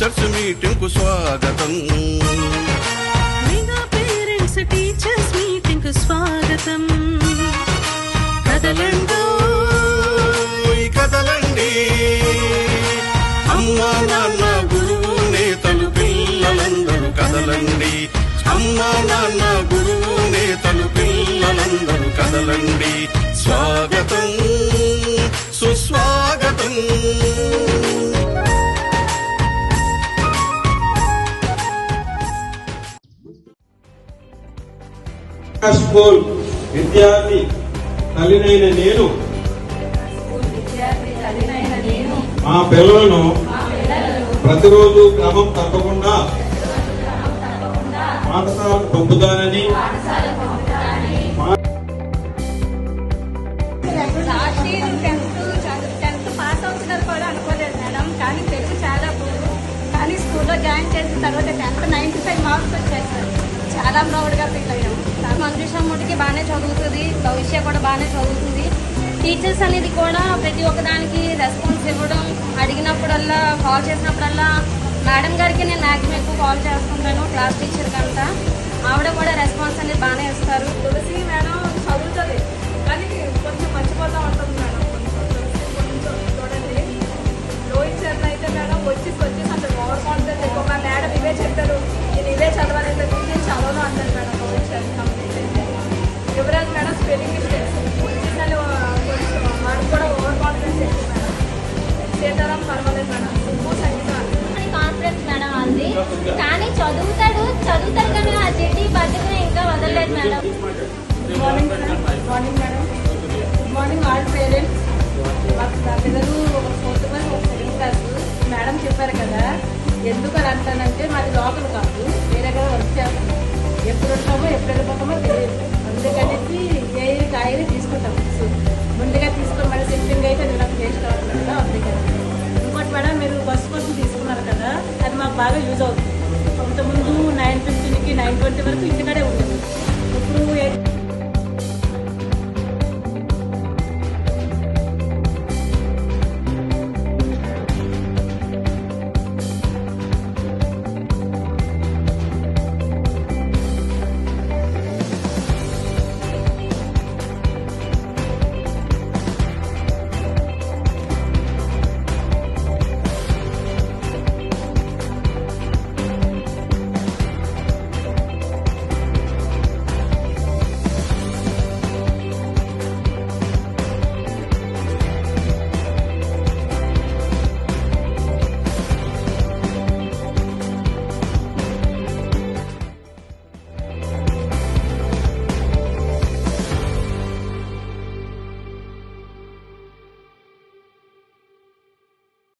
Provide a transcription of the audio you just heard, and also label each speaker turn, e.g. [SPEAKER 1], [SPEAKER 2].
[SPEAKER 1] Teachers meeting కు స్వాగతం.
[SPEAKER 2] Mega parents teachers meeting కు స్వాగతం. కదలండి
[SPEAKER 1] కదలండి, అమ్మా నాన్న గురువు నేతలు పిల్లలందరూ కదలండి. అమ్మా నాన్న గురువు నేతలు పిల్లలందరూ కదలండి. స్వాగతం సుస్వాగతం.
[SPEAKER 3] స్కూల్ విద్యార్థి తల్లినైన నేను మా పిల్లలను ప్రతిరోజు క్రమం తప్పకుండా పాఠశాలకు పంపుతానని
[SPEAKER 4] కానీ తెలుగు చాలా బాగుంది. కానీ స్కూల్లో జాయిన్ చేసిన తర్వాత 10th 95 మార్క్స్ వచ్చాయి సార్. చాలా ప్రౌడ్గా ఫీల్ అయ్యాము. మంజుషమ్మకి బాగానే చదువుతుంది, భవిష్య కూడా బాగానే చదువుతుంది. టీచర్స్ అనేది కూడా ప్రతి ఒక్కదానికి రెస్పాన్స్ ఇవ్వడం, అడిగినప్పుడల్లా కాల్ చేసినప్పుడల్లా మేడం గారికి నేను మ్యాక్సిమం ఎక్కువ కాల్ చేస్తుంటాను, క్లాస్ టీచర్ కంతా. ఆవిడ కూడా రెస్పాన్స్ అనేది బాగానే ఇస్తారు.
[SPEAKER 5] తులసి మేడం చదువుతుంది కానీ కొంచెం మర్చిపోతూ ఉంటుంది మేడం. కొంచెం చూడండి. రోహిత్ శర్మ అయితే మేడం వచ్చేసి అంత ఓవర్ కాన్ఫిడెన్స్ ఎక్కువ. మేడం ఇవే చెప్తారు, నేను ఇవే చదవాలి, నేను చదవను అంటారు madam. Rohit Sharma Yuvaraj madam spelling mistakes వచ్చేసారి కొంచెం వాడికి కూడా ఓవర్ కాన్ఫిడెన్స్ ఎక్కువ మేడం. సీతారాం పర్వాలేదు మేడం.
[SPEAKER 4] కాన్ఫిడెన్స్ మేడం అంది, కానీ చదువుతాడు కానీ ఆ చెడ్డి బతుకుని ఇంకా వదలలేదు madam.
[SPEAKER 5] Good morning madam. Good morning all parents. నా పిల్లలు 4th class 7th class. Madam చెప్పారు కదా, ఎందుకు అని అంటానంటే మాది లోకల్ కాదు, వేరే కదా వర్క్ చేస్తాము. ఎప్పుడు ఉంటామో ఎప్పుడు వెళ్ళిపోతామో తెలియదు. అందుకనేసి ఏ